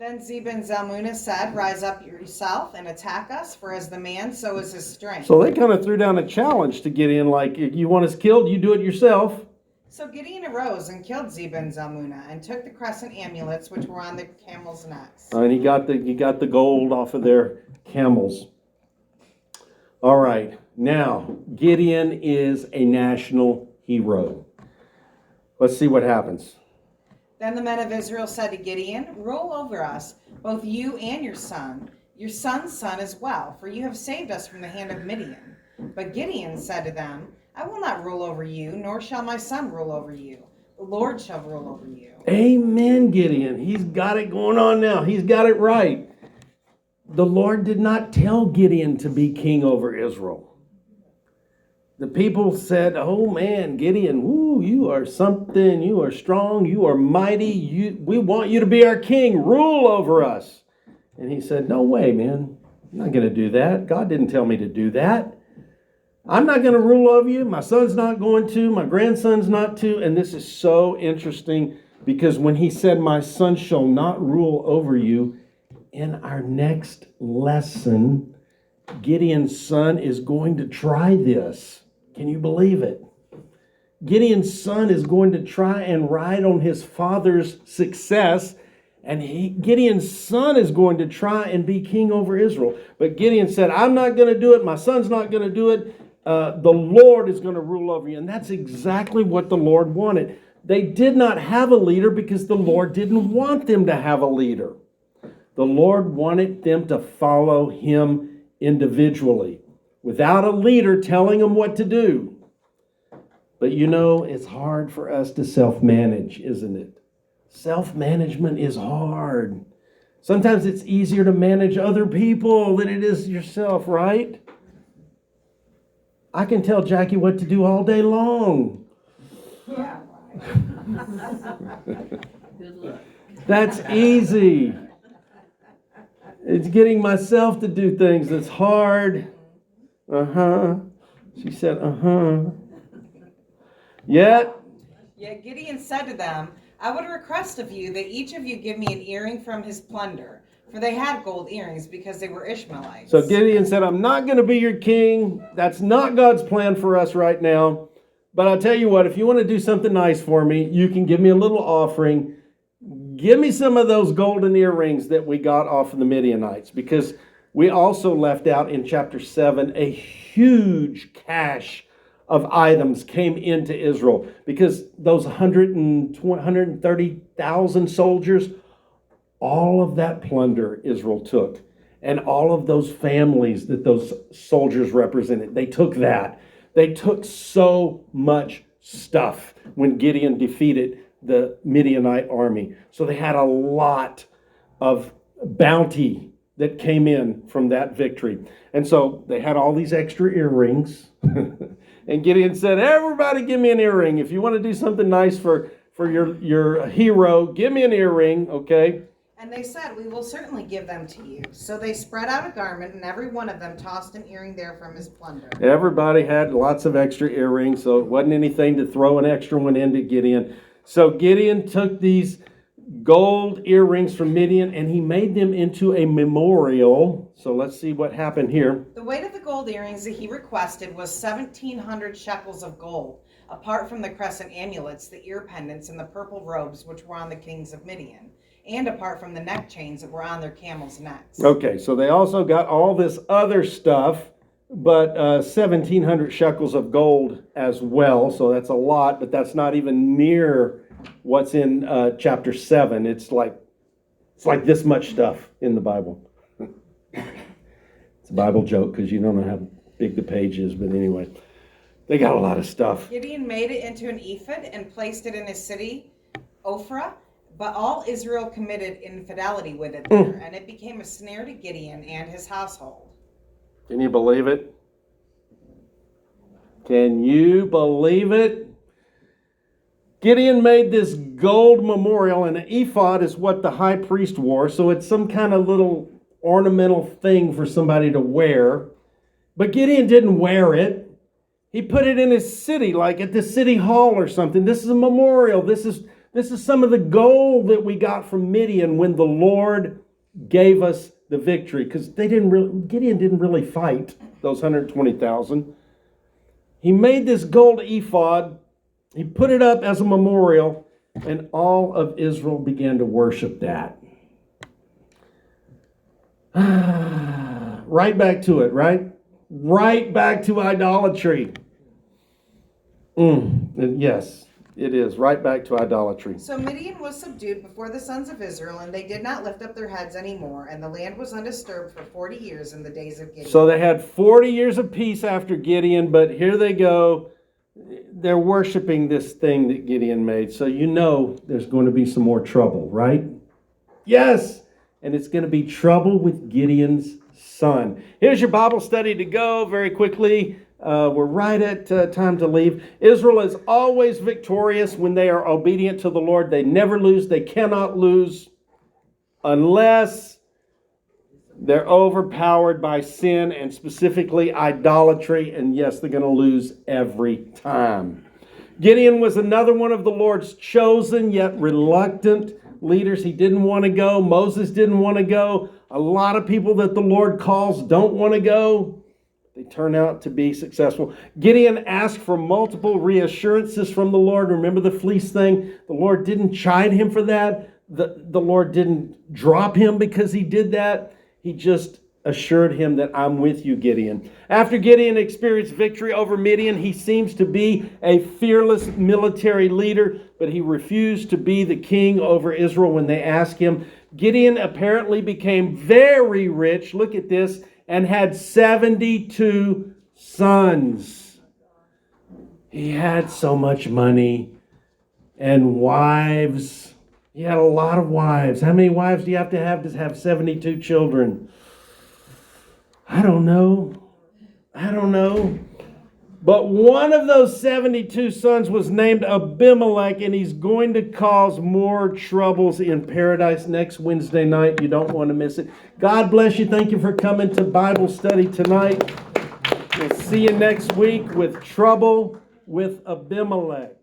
Then Zebah and Zalmunna said, Rise up yourself and attack us, for as the man, so is his strength. So they kind of threw down a challenge to Gideon, like, you want us killed, you do it yourself. So Gideon arose and killed Zebah and Zalmunna, and took the crescent amulets which were on the camels' necks. And he got the gold off of their camels. All right, now Gideon is a national hero. Let's see what happens. Then the men of Israel said to Gideon, Rule over us, both you and your son's son as well, for you have saved us from the hand of Midian. But Gideon said to them, I will not rule over you, nor shall my son rule over you. The Lord shall rule over you. Amen, Gideon. He's got it going on now. He's got it right. The Lord did not tell Gideon to be king over Israel. The people said, Oh man, Gideon, woo, you are something. You are strong. You are mighty. We want you to be our king. Rule over us. And he said, No way, man. I'm not going to do that. God didn't tell me to do that. I'm not going to rule over you. My son's not going to. My grandson's not to. And this is so interesting because when he said, My son shall not rule over you, in our next lesson, Gideon's son is going to try this. Can you believe it? Gideon's son is going to try and ride on his father's success, and Gideon's son is going to try and be king over Israel. But Gideon said, I'm not going to do it. My son's not going to do it. The Lord is going to rule over you. And that's exactly what the Lord wanted. They did not have a leader because the Lord didn't want them to have a leader. The Lord wanted them to follow him individually, without a leader telling them what to do. But you know, it's hard for us to self-manage, isn't it? Self-management is hard. Sometimes it's easier to manage other people than it is yourself, right? I can tell Jackie what to do all day long. Yeah. Good luck. That's easy. It's getting myself to do things that's hard. She said, Yet Gideon said to them, I would request of you that each of you give me an earring from his plunder. For they had gold earrings because they were Ishmaelites. So Gideon said, I'm not going to be your king. That's not God's plan for us right now. But I'll tell you what, if you want to do something nice for me, you can give me a little offering. Give me some of those golden earrings that we got off of the Midianites. Because we also left out in chapter 7 a huge cache of items came into Israel. Because those 130,000 soldiers, all of that plunder Israel took, and all of those families that those soldiers represented, they took that. They took so much stuff when Gideon defeated the Midianite army. So they had a lot of bounty that came in from that victory. And so they had all these extra earrings. And Gideon said, everybody give me an earring. If you want to do something nice for your hero, give me an earring, okay? And they said, we will certainly give them to you. So they spread out a garment, and every one of them tossed an earring there from his plunder. Everybody had lots of extra earrings, so it wasn't anything to throw an extra one into Gideon. So Gideon took these gold earrings from Midian, and he made them into a memorial. So let's see what happened here. The weight of the gold earrings that he requested was 1,700 shekels of gold, apart from the crescent amulets, the ear pendants, and the purple robes which were on the kings of Midian, and apart from the neck chains that were on their camels' necks. Okay, so they also got all this other stuff, but 1,700 shekels of gold as well. So that's a lot, but that's not even near what's in chapter 7. It's like this much stuff in the Bible. It's a Bible joke because you don't know how big the page is, but anyway, they got a lot of stuff. Gideon made it into an ephod and placed it in his city, Ophrah. But all Israel committed infidelity with it there, and it became a snare to Gideon and his household. Can you believe it? Can you believe it? Gideon made this gold memorial, and an ephod is what the high priest wore, so it's some kind of little ornamental thing for somebody to wear. But Gideon didn't wear it. He put it in his city, like at the city hall or something. This is a memorial. This is some of the gold that we got from Midian when the Lord gave us the victory. Because Gideon didn't really fight those 120,000. He made this gold ephod. He put it up as a memorial. And all of Israel began to worship that. Right back to it, right? Right back to idolatry. Yes. It is, right back to idolatry. So Midian was subdued before the sons of Israel, and they did not lift up their heads anymore, and the land was undisturbed for 40 years in the days of Gideon. So they had 40 years of peace after Gideon, but here they go. They're worshiping this thing that Gideon made. So you know there's going to be some more trouble, right? Yes, and it's going to be trouble with Gideon's son. Here's your Bible study to go very quickly. We're right at time to leave. Israel is always victorious when they are obedient to the Lord. They never lose. They cannot lose unless they're overpowered by sin and specifically idolatry. And yes, they're going to lose every time. Gideon was another one of the Lord's chosen yet reluctant leaders. He didn't want to go. Moses didn't want to go. A lot of people that the Lord calls don't want to go. They turn out to be successful. Gideon asked for multiple reassurances from the Lord. Remember the fleece thing? The Lord didn't chide him for that. The Lord didn't drop him because he did that. He just assured him that I'm with you, Gideon. After Gideon experienced victory over Midian, he seems to be a fearless military leader, but he refused to be the king over Israel when they asked him. Gideon apparently became very rich, look at this, and had 72 sons. He had so much money and wives. He had a lot of wives. How many wives do you have to have 72 children? I don't know. But one of those 72 sons was named Abimelech, and he's going to cause more troubles in paradise next Wednesday night. You don't want to miss it. God bless you. Thank you for coming to Bible study tonight. We'll see you next week with Trouble with Abimelech.